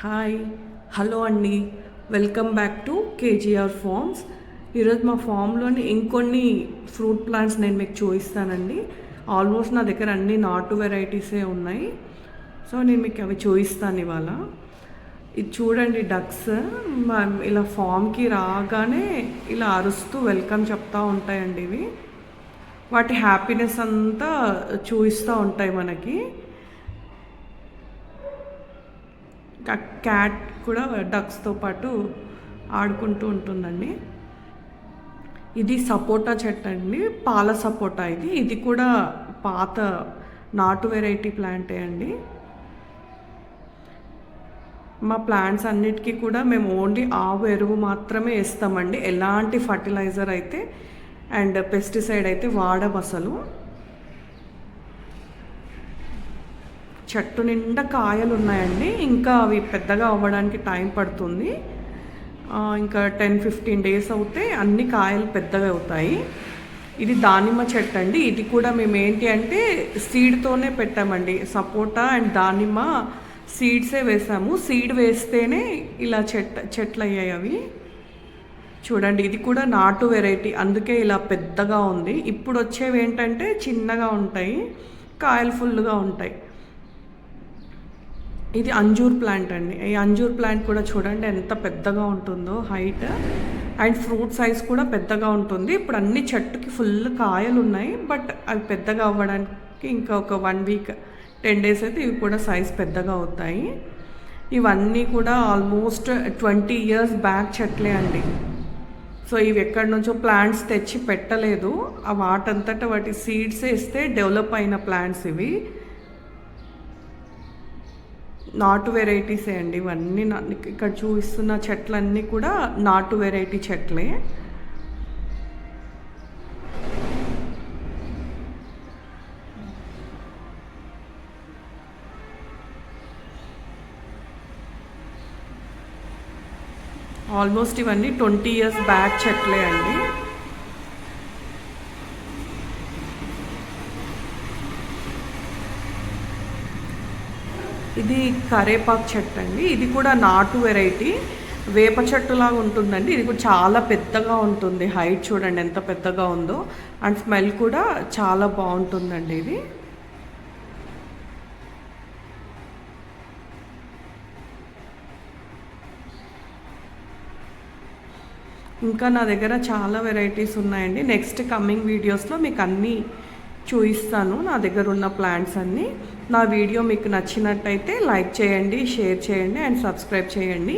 Hi hello అండి, welcome back to KGR farms. ఈరోజు మా ఫామ్లోని ఇంకొన్ని ఫ్రూట్ ప్లాంట్స్ నేను మీకు చూపిస్తానండి. ఆల్మోస్ట్ నా దగ్గర అన్ని నాటు వెరైటీసే ఉన్నాయి. సో నేను మీకు అవి చూపిస్తాను ఇవాళ. ఇది చూడండి, డక్స్ ఇలా ఫామ్కి రాగానే ఇలా అరుస్తూ వెల్కమ్ చెప్తూ ఉంటాయండి. ఇవి వాటి హ్యాపీనెస్ అంతా చూపిస్తూ ఉంటాయి మనకి. క్యాట్ కూడా డక్స్తో పాటు ఆడుకుంటూ ఉంటుందండి. ఇది సపోటా చెట్టు అండి, పాల సపోటా. ఇది కూడా పాత నాటు వెరైటీ ప్లాంటే అండి. మా ప్లాంట్స్ అన్నిటికీ కూడా మేము ఓన్లీ ఆవు ఎరువు మాత్రమే వేస్తామండి. ఎలాంటి ఫర్టిలైజర్ అయితే అండ్ పెస్టిసైడ్ అయితే వాడం అసలు. చెట్టు నిండా కాయలు ఉన్నాయండి. ఇంకా అవి పెద్దగా అవ్వడానికి టైం పడుతుంది. ఇంకా 10-15 డేస్ అవుతే అన్ని కాయలు పెద్దగా అవుతాయి. ఇది దానిమ్మ చెట్టు అండి. ఇది కూడా మేము ఏంటి అంటే సీడ్తోనే పెట్టామండి. సపోటా అండ్ దానిమ్మ సీడ్సే వేసాము. సీడ్ వేస్తేనే ఇలా చెట్లు అయ్యాయి అవి. చూడండి, ఇది కూడా నాటు వెరైటీ, అందుకే ఇలా పెద్దగా ఉంది. ఇప్పుడు వచ్చేవి ఏంటంటే చిన్నగా ఉంటాయి, కాయలు ఫుల్గా ఉంటాయి. ఇది అంజూర్ ప్లాంట్ అండి. ఈ అంజూర్ ప్లాంట్ కూడా చూడండి ఎంత పెద్దగా ఉంటుందో, హైట్ అండ్ ఫ్రూట్ సైజ్ కూడా పెద్దగా ఉంటుంది. ఇప్పుడు అన్ని చెట్టుకి ఫుల్ కాయలు ఉన్నాయి, బట్ అవి పెద్దగా అవ్వడానికి ఇంకా ఒక 1 వీక్ 10 డేస్ అయితే ఇవి కూడా సైజ్ పెద్దగా అవుతాయి. ఇవన్నీ కూడా ఆల్మోస్ట్ 20 ఇయర్స్ బ్యాక్ చెట్లే అండి. సో ఇవి ఎక్కడి నుంచో ప్లాంట్స్ తెచ్చి పెట్టలేదు, ఆ వాటంతటా వాటి సీడ్స్ వేస్తే డెవలప్ అయిన ప్లాంట్స్ ఇవి. నాటు వెరైటీసే అండి ఇవన్నీ. ఇక్కడ చూపిస్తున్న చెట్లన్నీ కూడా నాటు వెరైటీ చెట్లే. ఆల్మోస్ట్ ఇవన్నీ 20 ఇయర్స్ బ్యాక్ చెట్లే అండి. ఇది కరేపాకు చెట్టు అండి. ఇది కూడా నాటు వెరైటీ, వేప చెట్టులాగా ఉంటుందండి. ఇది కూడా చాలా పెద్దగా ఉంటుంది. హైట్ చూడండి ఎంత పెద్దగా ఉందో, అండ్ స్మెల్ కూడా చాలా బాగుంటుందండి ఇది. ఇంకా నా దగ్గర చాలా వెరైటీస్ ఉన్నాయండి. నెక్స్ట్ కమింగ్ వీడియోస్లో మీకు అన్నీ చూపిస్తాను, నా దగ్గర ఉన్న ప్లాంట్స్ అన్నీ. నా వీడియో మీకు నచ్చినట్టయితే లైక్ చేయండి, షేర్ చేయండి అండ్ సబ్స్క్రైబ్ చేయండి.